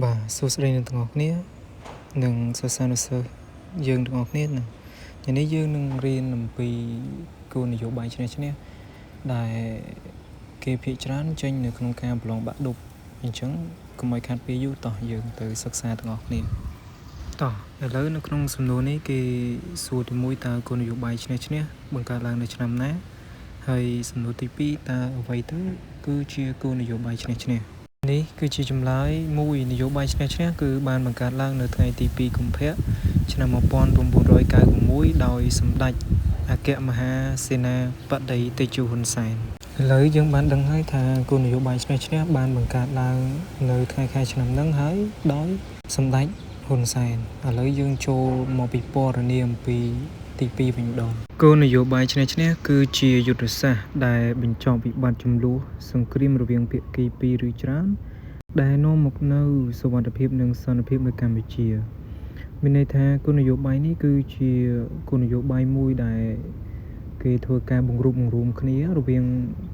បាទសួស្តីអ្នកទាំងអស់គ្នានិងសិស្សានុសិស្សយើងទាំងអស់គ្នាណាថ្ងៃនេះយើងនឹងរៀនអំពីគោលនយោបាយឈ្នះឈ្នះដែលគេភាគច្រើនចេញនៅក្នុងការប្រឡងបាក់ឌុបអញ្ចឹងកុំឲ្យខាត់ពេលយូរតោះយើងទៅសិក្សាទាំងអស់គ្នាតោះឥឡូវនៅក្នុងសំណួរនេះគេសួរទី1តើគោលនយោបាយឈ្នះឈ្នះបង្កើតឡើងនៅឆ្នាំណាហើយសំណួរទី2តើអ្វីទៅគឺជាគោលនយោបាយឈ្នះឈ្នះនេះគឺជាចម្លើយមួយនយោបាយឈ្នះឈ្នះគឺបានបង្កើតឡើងនៅថ្ងៃទី2កុម្ភៈឆ្នាំ1991ដោយសម្ដេចអគ្គមហាសេនាបតីតេជោហ៊ុនសែនឥឡូវយើងបានដឹងហើយថាគោលនយោបាយឈ្នះឈ្នះបានបង្កើតឡើងនៅថ្ងៃខែឆ្នាំហ្នឹងហើយដោយសម្ដេចហ៊ុនសែនឥឡូវយើងចូលមកពិពណ៌នាអំពីទី2វិញម្ដងគោលនយោបាយឈ្នះឈ្នះគឺជាយុទ្ធសាស្ត្រដែលបញ្ចប់វិបត្តិចំនួនសង្គ្រាមរវាងភាគីពីរឬច្រើនដែលនាំមកនូវសុវត្ថិភាពនិងសន្តិភាពនៅកម្ពុជាមានន័យថាគោលនយោបាយនេះគឺជាគោលនយោបាយមួយដែលគេធ្វើការបង្រួបបង្រួមគ្នារវាង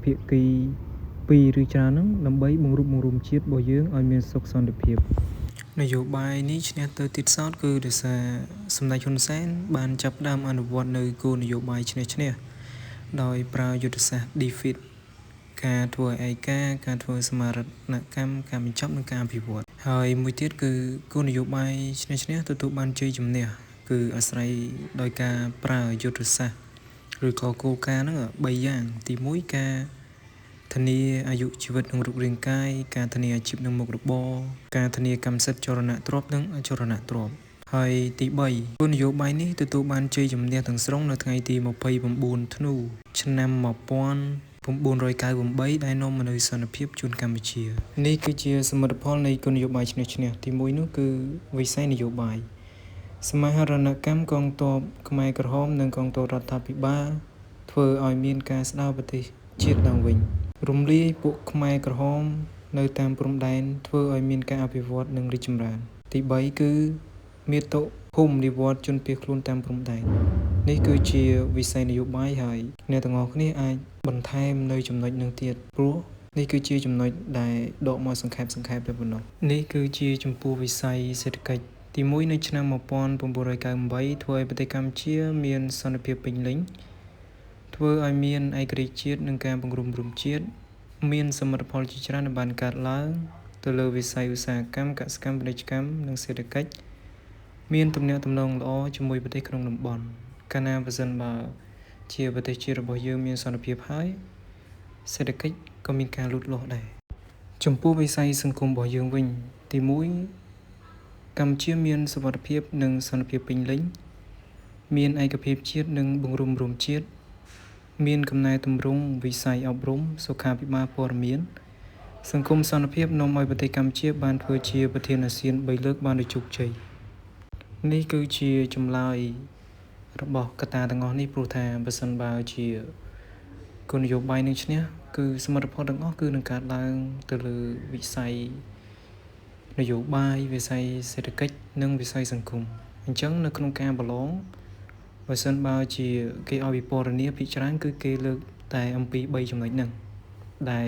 ភាគីពីរឬច្រើនហ្នឹងដើម្បីបង្រួបបង្រួមជាតិរបស់យើងឲ្យមានសុខសន្តិភាពនយោបាយនេះឈ្នះទៅទៀតសោតគឺដោយសារសម្ដេចហ៊ុនសែនបានចាប់ផ្ដើមអនុវត្តនៅគោលនយោបាយឈ្នះឈ្នះដោយប្រើយុទ្ធសាស្ត្រ defeat ការធ្វើឯកាការធ្វើសមារណកម្មការបញ្ចប់និងការអភិវឌ្ឍហើយមួយទៀតគឺគោលនយោបាយឈ្នះឈ្នះទទួលបានជ័យជំនះគឺអាស្រ័យដោយការប្រើយុទ្ធសាស្ត្រឬក៏គោលការណ៍ហ្នឹង3យ៉ាងទី1ការធានាអាយុជីវិតនិងរូបរាងកាយការធានាអាជីពនិងមុខរបរការធានាកម្មសិទ្ធិចរណៈទ្រព្យនិងអចលនទ្រព្យហើយទី3គោលនយោបាយនេះទទួលបានជ័យជំនះទាំងស្រុងនៅថ្ងៃទី29ធ្នូឆ្នាំ1998ដែលនាំមកនូវសន្តិភាពជូនកម្ពុជានេះគឺជាសមិទ្ធផលនៃគោលនយោបាយឈ្នះឈ្នះទី1នោះគឺវិស័យនយោបាយសមាហរណកម្មកងទ័ពខ្មែរក្រហមនិងកងទ័ពរដ្ឋាភិបាលធ្វើឲ្យមានការស្ដារប្រទេសជាតិឡើងវិញរំលាយពួកខ្មែរក្រហមនៅតាមព្រំដែនធ្វើឲ្យមានការអភិវឌ្ឍនិងរីកចម្រើនទី3គឺមាតុភូមិនិវត្តជនភៀសខ្លួនតាមព្រំដែននេះគឺជាវិស័យនយោបាយហើយអ្នកទាំងអស់គ្នាអាចបន្ថែមនៅចំណុចនឹងទៀតព្រោះនេះគឺជាចំណុចដែលដកមកសង្ខេបតែប៉ុណ្ណោះនេះគឺជាចំពោះវិស័យសេដ្ឋកិច្ចទី1នៅឆ្នាំ1998ធ្វើឲ្យប្រទេសកម្ពុជាមានសន្តិភាពពេញលេញធ្វើឲ្យមានឯករាជ្យជាតិនិងការបង្រួមរួមជាតិមានសមិទ្ធផលជាច្រើនដែលបានកើតឡើងទៅលើវិស័យឧស្សាហកម្មកសិកម្មពាណិជ្ជកម្មនិងសេដ្ឋកិច្ចមានទំនាក់ទំនងល្អជាមួយប្រទេសក្នុងតំបន់កាលណាបើសិនបើជាប្រទេសជាតិរបស់យើងមានសន្តិភាពហើយសេដ្ឋកិច្ចក៏មានការលូតលាស់ដែរចំពោះវិស័យសង្គមរបស់យើងវិញទី1កម្ពុជាមានសុវត្ថិភាពនិងសន្តិភាពពេញលេញមានឯកភាពជាតិនិងបង្រួមរួមជាតិមានកំណែទម្រង់វិស័យអប់រំសុខាភិបាលព័ត៌មានសង្គមសន្តិភាពនាំឲ្យប្រទេសកម្ពុជាបានធ្វើជាប្រធានអាស៊ាន3លើកបានដោយជោគជ័យនេះគឺជាចម្លើយរបស់កត្តាទាំងអស់នេះព្រោះថាបើសិនបើជាគោលនយោបាយនឹងឈ្នះគឺសមិទ្ធផលទាំងអស់គឺនឹងកើតឡើងទៅលើវិស័យនយោបាយវិស័យសេដ្ឋកិច្ចនិងវិស័យសង្គមអញ្ចឹងនៅក្នុងការប្រឡងបើសិនបើជាគេឲ្យពិពណ៌នាភាគច្រើនគឺគេលើកតែអំពី3ចំណុចហ្នឹងដែល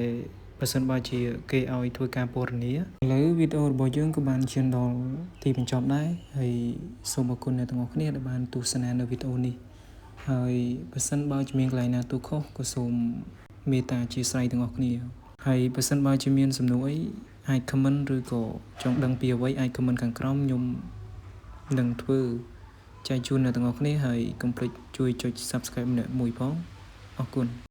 បើសិនបើជាគេឲ្យធ្វើការពណ៌នាឥឡូវវីដេអូរបស់យើងក៏បានឈានដល់ទីបញ្ចប់ដែរហើយសូមអរគុណអ្នកទាំងអស់គ្នាដែលបានទស្សនានៅវីដេអូនេះហើយបើសិនបើជាមានកន្លែងណាទូខុសក៏សូមមេត្តាអធ្យាស្រ័យទាំងអស់គ្នាហើយបើសិនបើជាមានសំណួរអីអាច comment ឬក៏ចង់ដឹងពីអ្វីអាច comment ខាងក្រោមខ្ញុំនឹងធ្វើចែកជូនអ្នកទាំងអស់គ្នាហើយកុំភ្លេចជួយចុច Subscribe ម្នាក់មួយផងអរគុណ